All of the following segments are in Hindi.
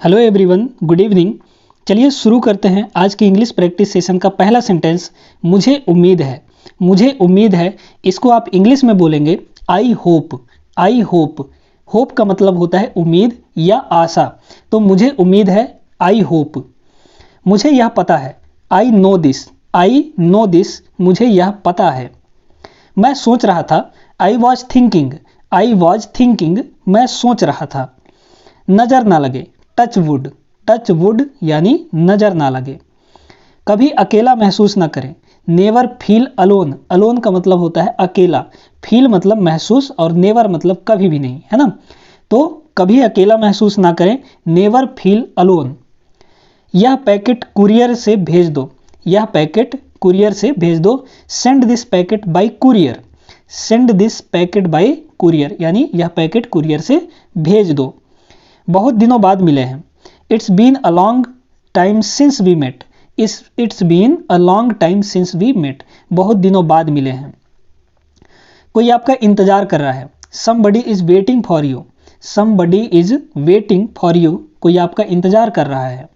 Hello everyone, good evening. चलिए शुरू करते हैं आज की इंग्लिश प्रैक्टिस सेशन का पहला सेंटेंस। मुझे उम्मीद है। मुझे उम्मीद है, इसको आप इंग्लिश में बोलेंगे I hope. I hope. Hope का मतलब होता है उम्मीद या आशा। तो मुझे उम्मीद है, आई होप। मुझे यह पता है, I know this. I know this, मुझे यह पता है। मैं सोच रहा था, I was thinking. I was thinking, मैं सोच रहा था। नजर ना लगे, टच वुड। टच वुड यानी नजर ना लगे। कभी अकेला महसूस ना करें, नेवर फील अलोन। अलोन का मतलब होता है अकेला, फील मतलब महसूस और नेवर मतलब कभी भी नहीं, है ना। तो कभी अकेला महसूस ना करें, नेवर फील अलोन। यह पैकेट कुरियर से भेज दो। यह पैकेट कुरियर से भेज दो। Send this packet bye courier. Send this packet bye courier यानी यह पैकेट कुरियर से भेज दो। बहुत दिनों बाद मिले हैं। It's been a long time since we met. It's been a long time since we met. बहुत दिनों बाद मिले हैं। कोई आपका इंतजार कर रहा है। Somebody is waiting for you. Somebody is waiting for you. कोई आपका इंतजार कर रहा है।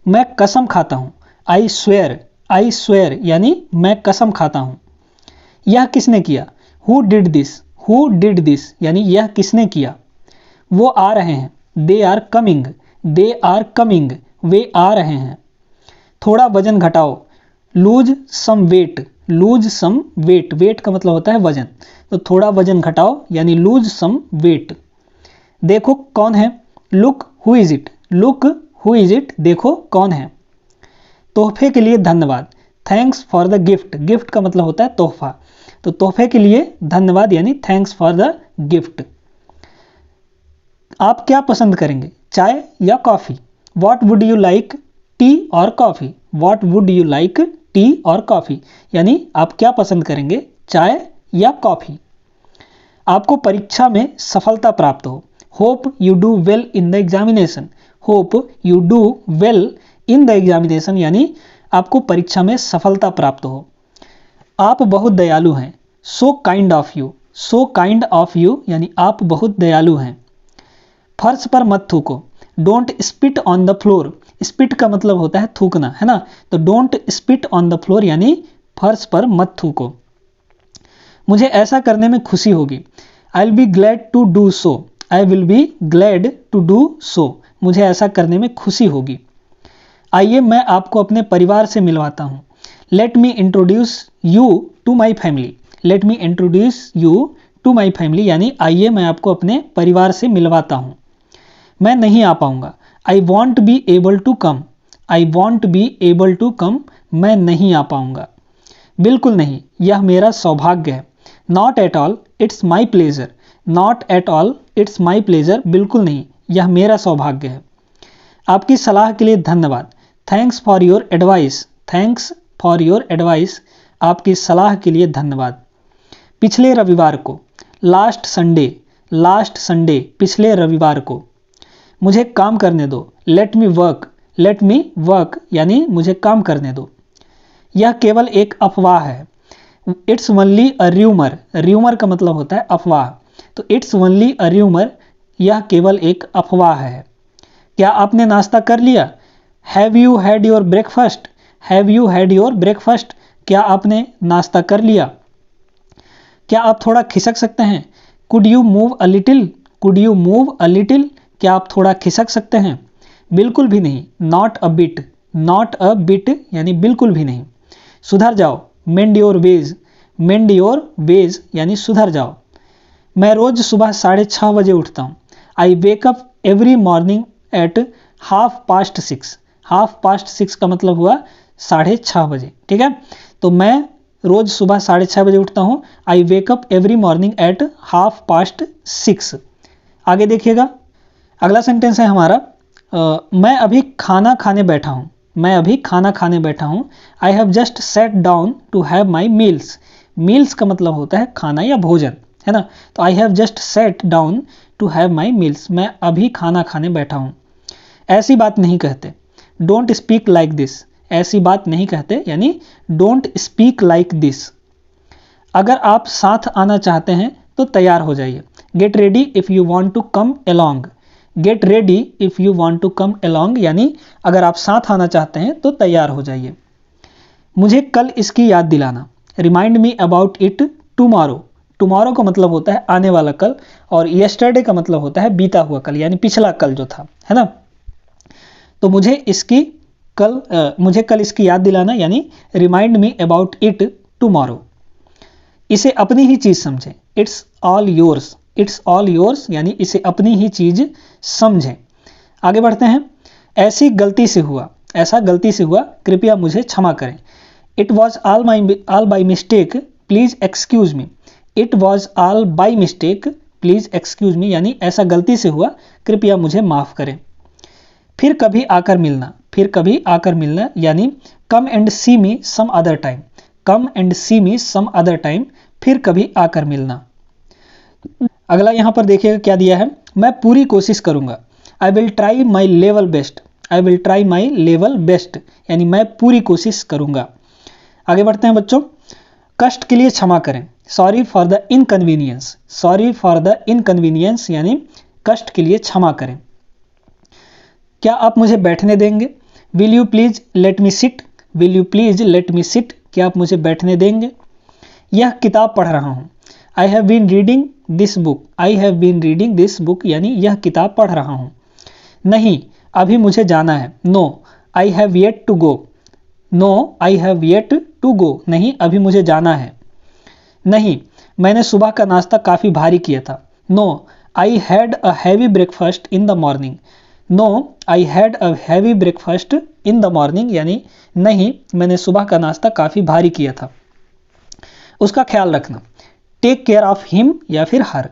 मैं कसम खाता हूं। I swear. आई स्वेयर यानी मैं कसम खाता हूं। यह किसने किया। Who did this. Who did this यानी यह किसने किया। वो आ रहे हैं। They are coming. They are coming, वे आ रहे हैं। थोड़ा वजन घटाओ। Lose some weight. Lose some weight. Weight का मतलब होता है वजन। तो थोड़ा वजन घटाओ यानी लूज सम वेट। देखो कौन है। Look who is it. Look who is it, देखो कौन है। तोहफे के लिए धन्यवाद। Thanks for the gift. Gift का मतलब होता है तोहफा। तो तोहफे के लिए धन्यवाद यानी थैंक्स फॉर द गिफ्ट। आप क्या पसंद करेंगे, चाय या coffee. What would you like, tea और coffee. What would you like, tea और कॉफ़ी यानी आप क्या पसंद करेंगे, चाय या कॉफ़ी। आपको परीक्षा में सफलता प्राप्त हो। Hope you do well in the examination. Hope you do well in the examination यानी आपको परीक्षा में सफलता प्राप्त हो। आप बहुत दयालु हैं। So kind of you. So kind of you यानी आप बहुत दयालु हैं। फर्श पर मत थूको। Don't spit on the floor. Spit का मतलब होता है थूकना, है ना। तो don't spit on the floor यानी फर्श पर मत थूको। मुझे ऐसा करने में खुशी होगी। I will be glad to do so. I will be glad to do so, मुझे ऐसा करने में खुशी होगी। आइए मैं आपको अपने परिवार से मिलवाता हूँ। Let me introduce you to my family. Let me introduce you to my family यानी आइए मैं आपको अपने परिवार से मिलवाता हूँ। मैं नहीं आ पाऊंगा। I won't be able to come. I won't be able to come, मैं नहीं आ पाऊंगा। बिल्कुल नहीं, यह मेरा सौभाग्य है। Not at all, it's my pleasure. Not at all, it's my pleasure, बिल्कुल नहीं, यह मेरा सौभाग्य है। आपकी सलाह के लिए धन्यवाद। Thanks for your advice. Thanks for your advice, आपकी सलाह के लिए धन्यवाद। पिछले रविवार को। Last Sunday. लास्ट संडे, पिछले रविवार को। मुझे काम करने दो। Let me work. Let me work यानी मुझे काम करने दो। यह केवल एक अफवाह है। It's only a rumour. Rumour का मतलब होता है अफवाह। तो इट्स ओनली अ र्यूमर, यह केवल एक अफवाह है। क्या आपने नाश्ता कर लिया। Have you had your breakfast. Have you had your breakfast, क्या आपने नाश्ता कर लिया। क्या आप थोड़ा खिसक सकते हैं। Could you move a little. Could you move a little, क्या आप थोड़ा खिसक सकते हैं। बिल्कुल भी नहीं। Not a bit. Not a bit यानी बिल्कुल भी नहीं। सुधर जाओ। मेंड your ways. Mend your ways यानी सुधर जाओ। मैं रोज सुबह 6:30 बजे उठता हूँ। I wake up every morning at 6:30। 6:30 का मतलब हुआ 6:30 बजे, ठीक है। तो मैं रोज सुबह 6:30 बजे उठता हूँ। I wake up every morning at 6:30। आगे देखिएगा, अगला सेंटेंस है हमारा मैं अभी खाना खाने बैठा हूँ। मैं अभी खाना खाने बैठा हूँ। I have just set down to have my meals. Meals का मतलब होता है खाना या भोजन, है ना। तो I have just set down to have my meals, मैं अभी खाना खाने बैठा हूँ। ऐसी बात नहीं कहते। Don't speak like this. ऐसी बात नहीं कहते यानी डोंट स्पीक लाइक दिस। अगर आप साथ आना चाहते हैं तो तैयार हो जाइए। Get ready if you want to come along. Get ready if you want to come along, यानी अगर आप साथ आना चाहते हैं तो तैयार हो जाइए। मुझे कल इसकी याद दिलाना, remind me about it tomorrow. Tomorrow का मतलब होता है आने वाला कल, और यस्टरडे का मतलब होता है बीता हुआ कल, यानी पिछला कल जो था, है ना। तो मुझे कल इसकी याद दिलाना, यानी remind me about it tomorrow. इसे अपनी ही चीज समझें, it's all yours. It's all yours यानी इसे अपनी ही चीज समझें। आगे बढ़ते हैं। ऐसा गलती से हुआ, कृपया मुझे क्षमा करें। It was all by mistake, please excuse me. It was all by mistake, please excuse me, यानी ऐसा गलती से हुआ, कृपया मुझे माफ करें। फिर कभी आकर मिलना, यानी come and see me some other time. Come and see me some other time, फिर कभी आकर मिलना। अगला यहां पर देखिएगा क्या दिया है, मैं पूरी कोशिश करूंगा। I will try my level best. I will try my level best, यानी मैं पूरी कोशिश करूंगा। आगे बढ़ते हैं बच्चों। कष्ट के लिए क्षमा करें, sorry for the inconvenience. Sorry for the inconvenience यानी कष्ट के लिए क्षमा करें। क्या आप मुझे बैठने देंगे? Will you please let me sit. Will you please let me sit, क्या आप मुझे बैठने देंगे? यह किताब पढ़ रहा हूं। I have been reading this book. I have been reading this book, यानी यह किताब पढ़ रहा हूं। नहीं, अभी मुझे जाना है। No I have yet to go. No I have yet to go, नहीं अभी मुझे जाना है। नहीं, मैंने सुबह का नाश्ता काफ़ी भारी किया था। No I had a heavy breakfast in the morning. No I had a heavy breakfast in the morning, यानी नहीं मैंने सुबह का नाश्ता काफ़ी भारी किया था। उसका ख्याल रखना, टेक केयर ऑफ हिम या फिर हर।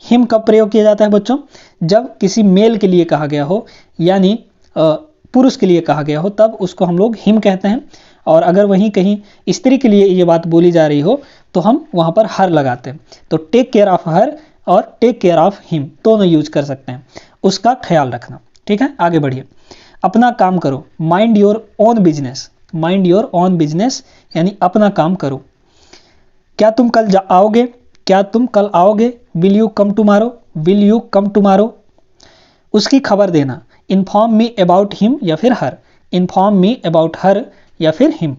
हिम कब प्रयोग किया जाता है बच्चों? जब किसी मेल के लिए कहा गया हो, यानी पुरुष के लिए कहा गया हो, तब उसको हम लोग हिम कहते हैं। और अगर वहीं कहीं स्त्री के लिए ये बात बोली जा रही हो तो हम वहाँ पर हर लगाते हैं। तो टेक केयर ऑफ हर और टेक केयर ऑफ हिम दोनों यूज कर सकते हैं। उसका ख्याल रखना, ठीक है। आगे बढ़िए। अपना काम करो, mind your own business. Mind your own business यानी अपना काम करो। क्या तुम कल आओगे? क्या तुम कल आओगे? Will you come tomorrow. Will you come tomorrow. उसकी खबर देना, इन्फॉर्म मी अबाउट हिम या फिर हर। इन्फॉर्म मी अबाउट हर या फिर हिम,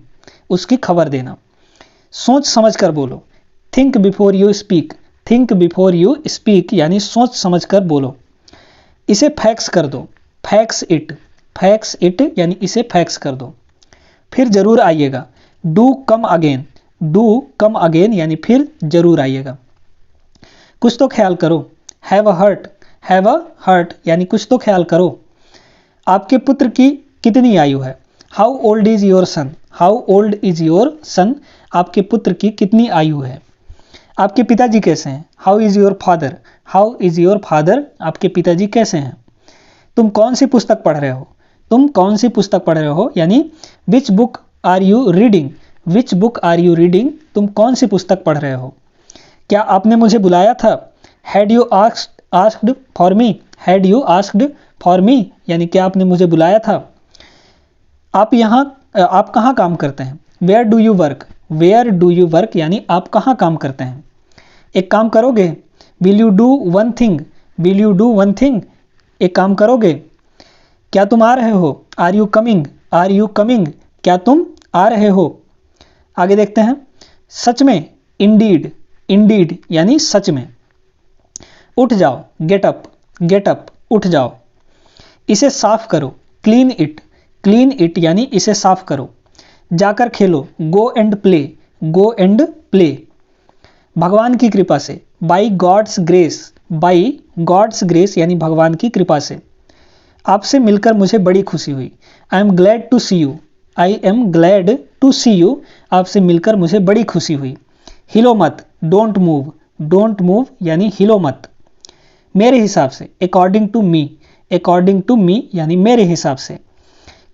उसकी खबर देना। सोच समझ कर बोलो, think before you speak. Think before you speak यानी सोच समझ कर बोलो। इसे फैक्स कर दो, फैक्स इट। फैक्स इट यानी इसे फैक्स कर दो। फिर जरूर आइएगा, do come again. Do come again यानी फिर जरूर आइएगा। कुछ तो ख्याल करो, have a heart. Have a heart यानी कुछ तो ख्याल करो। आपके पुत्र की कितनी आयु है? How old is your son. How old is your son, आपके पुत्र की कितनी आयु है। आपके पिताजी कैसे हैं? How is your father. How is your father, आपके पिताजी कैसे हैं। तुम कौन सी पुस्तक पढ़ रहे हो? तुम कौन सी पुस्तक पढ़ रहे हो यानी which book are you reading. Which book are you reading, तुम कौन सी पुस्तक पढ़ रहे हो। क्या आपने मुझे बुलाया था? Had you asked for me. Had you asked for me यानी क्या आपने मुझे बुलाया था। आप कहाँ काम करते हैं? Where do you work. Where do you work यानी आप कहाँ काम करते हैं। एक काम करोगे? Will you do one thing. Will you do one thing, एक काम करोगे। क्या तुम आ रहे हो? Are you coming. Are you coming, क्या तुम आ रहे हो। आगे देखते हैं। सच में, इंडीड। इंडीड यानी सच में। उठ जाओ, गेट अप। गेट अप, उठ जाओ। इसे साफ करो, क्लीन इट। क्लीन इट यानी इसे साफ करो। जाकर खेलो, go and play. Go and play. भगवान की कृपा से, by God's grace. By God's grace यानी भगवान की कृपा से। आपसे मिलकर मुझे बड़ी खुशी हुई। I am glad to see you. I am glad to see you, आपसे मिलकर मुझे बड़ी खुशी हुई। हिलो मत, डोंट मूव। डोंट मूव यानी हिलो मत। मेरे हिसाब से, according to me. According to me यानी मेरे हिसाब से।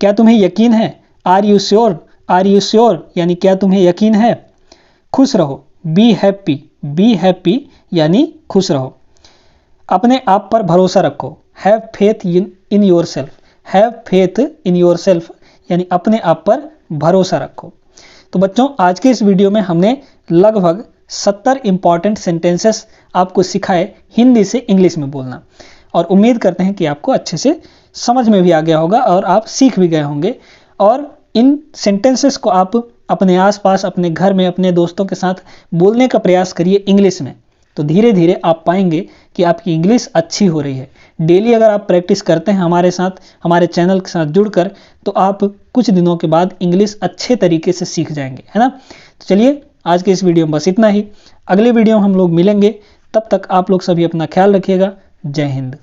क्या तुम्हें यकीन है? Are you sure. Are you sure यानी क्या तुम्हें यकीन है। खुश रहो, बी हैप्पी। बी हैप्पी यानी खुश रहो। अपने आप पर भरोसा रखो, have faith in your self. Have faith in your self यानी अपने आप पर भरोसा रखो। तो बच्चों, आज के इस वीडियो में हमने लगभग 70 इंपॉर्टेंट सेंटेंसेस आपको सिखाए हिंदी से इंग्लिश में बोलना। और उम्मीद करते हैं कि आपको अच्छे से समझ में भी आ गया होगा और आप सीख भी गए होंगे। और इन सेंटेंसेस को आप अपने आसपास, अपने घर में, अपने दोस्तों के साथ बोलने का प्रयास करिए इंग्लिश में, तो धीरे धीरे आप पाएंगे कि आपकी इंग्लिश अच्छी हो रही है। डेली अगर आप प्रैक्टिस करते हैं हमारे साथ, हमारे चैनल के साथ जुड़कर, तो आप कुछ दिनों के बाद इंग्लिश अच्छे तरीके से सीख जाएंगे, है ना। तो चलिए आज के इस वीडियो में बस इतना ही। अगले वीडियो में हम लोग मिलेंगे, तब तक आप लोग सभी अपना ख्याल रखिएगा। जय हिंद।